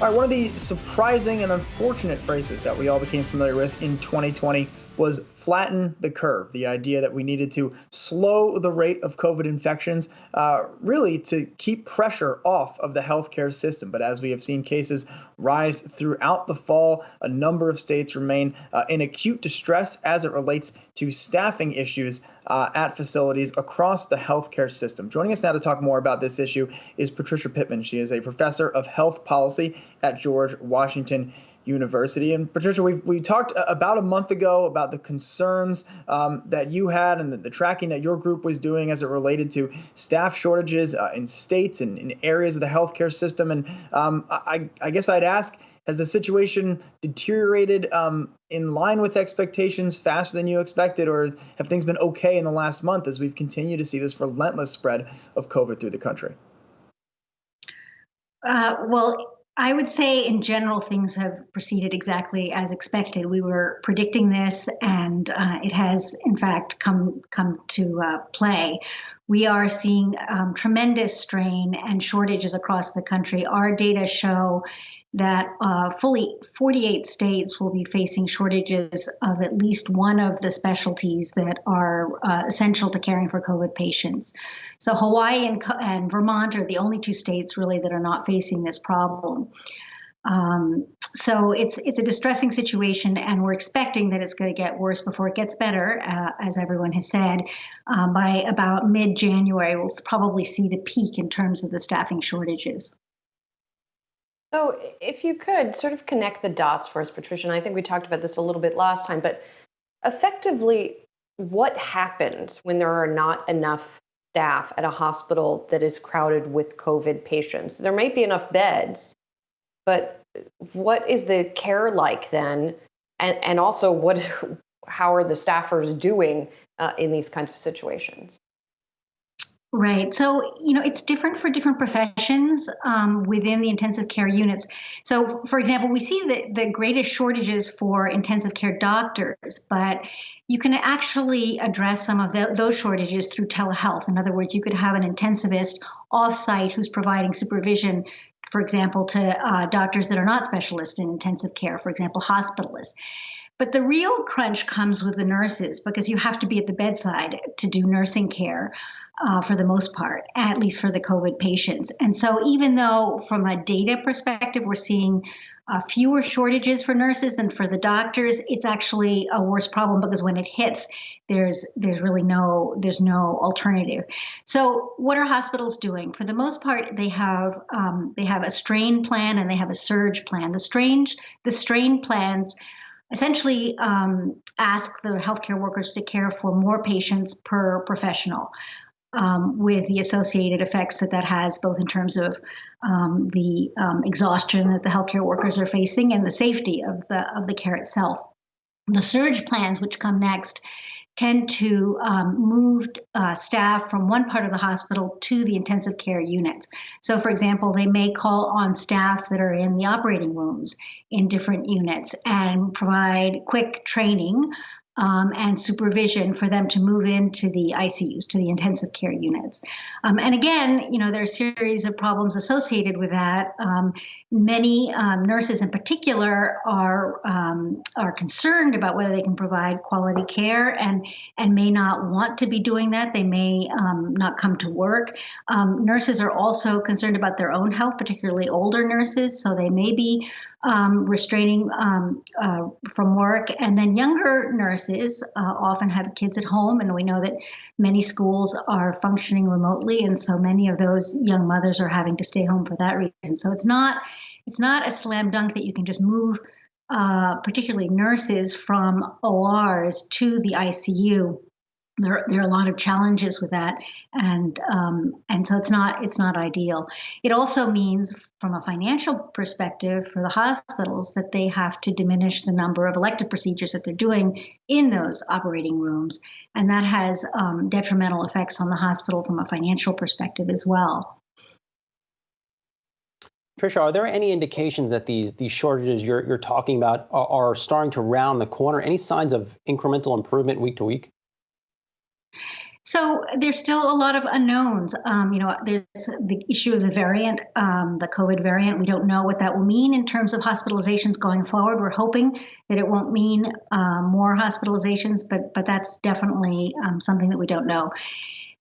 All right, one of the surprising and unfortunate phrases that we all became familiar with in 2020 was flatten the curve. The idea that we needed to slow the rate of COVID infections, really to keep pressure off of the healthcare system. But as we have seen cases rise throughout the fall, a number of states remain in acute distress as it relates to staffing issues at facilities across the healthcare system. Joining us now to talk more about this issue is Patricia Pittman. She is a professor of health policy at George Washington University. And Patricia, we talked about a month ago about the concerns that you had and the tracking that your group was doing as it related to staff shortages in states and in areas of the healthcare system. And I guess I'd ask, has the situation deteriorated in line with expectations faster than you expected, or have things been okay in the last month as we've continued to see this relentless spread of COVID through the country? Well, I would say in general, things have proceeded exactly as expected. We were predicting this, and it has, in fact, come to play. We are seeing tremendous strain and shortages across the country. Our data show that fully 48 states will be facing shortages of at least one of the specialties that are essential to caring for COVID patients. So Hawaii and Vermont are the only two states really that are not facing this problem. So it's a distressing situation, and we're expecting that it's going to get worse before it gets better, as everyone has said. By about mid-January, we'll probably see the peak in terms of the staffing shortages. So if you could sort of connect the dots for us, Patricia, and I think we talked about this a little bit last time, but effectively, what happens when there are not enough staff at a hospital that is crowded with COVID patients? There might be enough beds, but what is the care like then? And also, how are the staffers doing in these kinds of situations? Right. So, it's different for different professions within the intensive care units. So, for example, we see the greatest shortages for intensive care doctors, but you can actually address some of those shortages through telehealth. In other words, you could have an intensivist offsite who's providing supervision, for example, to doctors that are not specialists in intensive care, for example, hospitalists. But the real crunch comes with the nurses, because you have to be at the bedside to do nursing care for the most part, at least for the COVID patients. And so even though from a data perspective, we're seeing fewer shortages for nurses than for the doctors, it's actually a worse problem, because when it hits, there's really no alternative. So what are hospitals doing? For the most part, they have a strain plan and they have a surge plan. The strain plans essentially ask the healthcare workers to care for more patients per professional, with the associated effects that has, both in terms of the exhaustion that the healthcare workers are facing and the safety of the care itself. The surge plans, which come next, tend to move staff from one part of the hospital to the intensive care units. So, for example, they may call on staff that are in the operating rooms in different units and provide quick training and supervision for them to move into the ICUs, to the intensive care units. And again, there are a series of problems associated with that. Many nurses in particular are concerned about whether they can provide quality care and may not want to be doing that. They may not come to work. Nurses are also concerned about their own health, particularly older nurses, so they may be restraining from work. And then younger nurses often have kids at home, and we know that many schools are functioning remotely, and so many of those young mothers are having to stay home for that reason. So it's not a slam dunk that you can just move particularly nurses from ORs to the ICU. There are a lot of challenges with that, and so it's not ideal. It also means, from a financial perspective, for the hospitals, that they have to diminish the number of elective procedures that they're doing in those operating rooms, and that has detrimental effects on the hospital from a financial perspective as well. Patricia, are there any indications that these shortages you're talking about are starting to round the corner? Any signs of incremental improvement week to week? So there's still a lot of unknowns. There's the issue of the variant, the COVID variant. We don't know what that will mean in terms of hospitalizations going forward. We're hoping that it won't mean more hospitalizations, but that's definitely something that we don't know.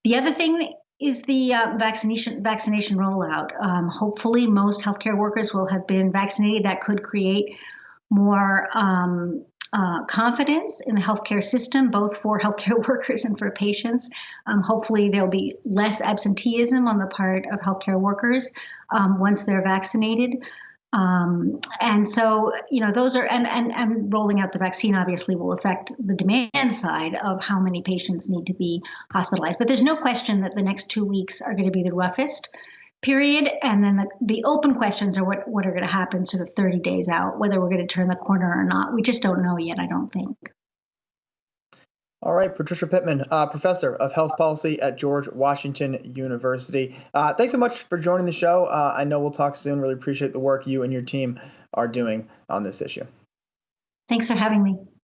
The other thing is the vaccination rollout. Hopefully, most healthcare workers will have been vaccinated. That could create more confidence in the healthcare system, both for healthcare workers and for patients. Hopefully, there'll be less absenteeism on the part of healthcare workers once they're vaccinated. And so, those are, and rolling out the vaccine obviously will affect the demand side of how many patients need to be hospitalized. But there's no question that the next 2 weeks are going to be the roughest period. And then the open questions are what are going to happen sort of 30 days out, whether we're going to turn the corner or not. We just don't know yet, I don't think. All right, Patricia Pittman, professor of health policy at George Washington University. Thanks so much for joining the show. I know we'll talk soon. Really appreciate the work you and your team are doing on this issue. Thanks for having me.